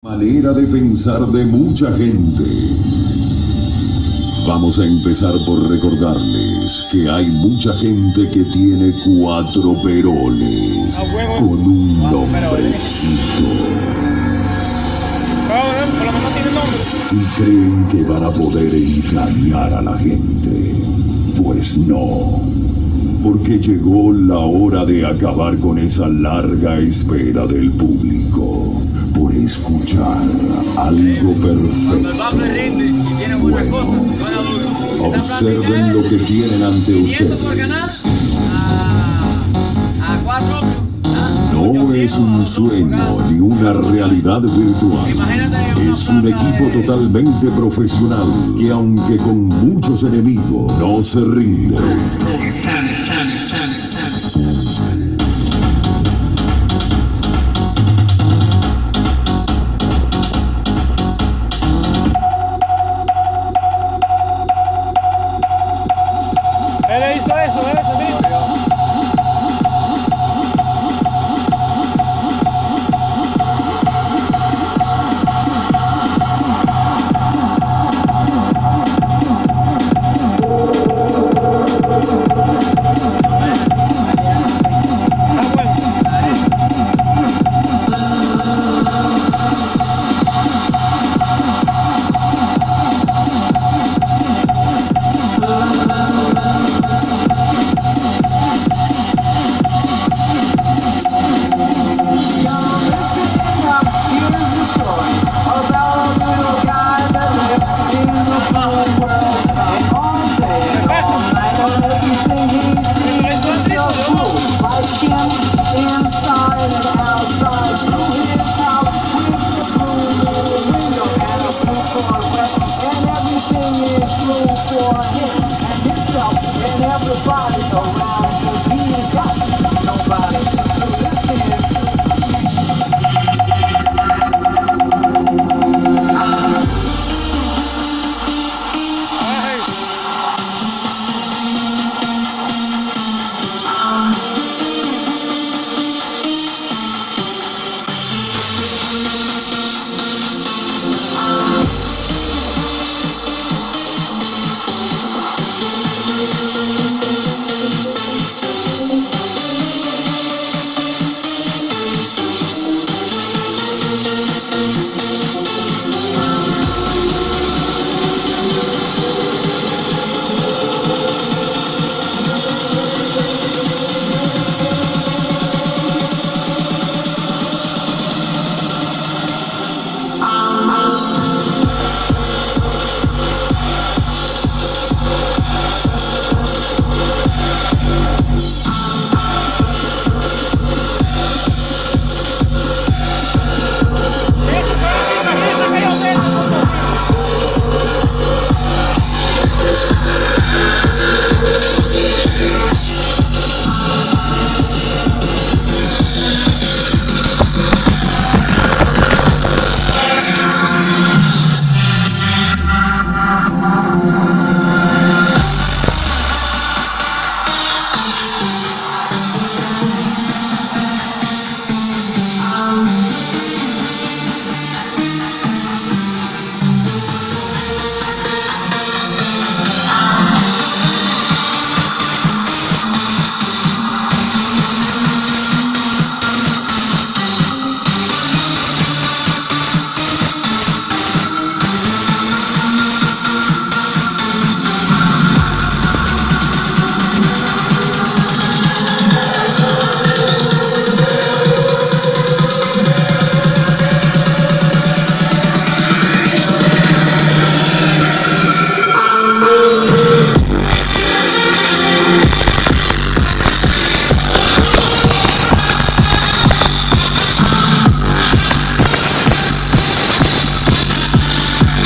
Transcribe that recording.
Manera de pensar de mucha gente. Vamos a empezar por recordarles que hay mucha gente que tiene 4 peroles con un nombrecito. Y creen que van a poder engañar a la gente. Pues no. Porque llegó la hora de acabar con esa larga espera del público por escuchar algo perfecto. Bueno, observen lo que tienen ante ustedes. No es un sueño ni una realidad virtual. Es un equipo totalmente profesional que, aunque con muchos enemigos, no se rinde.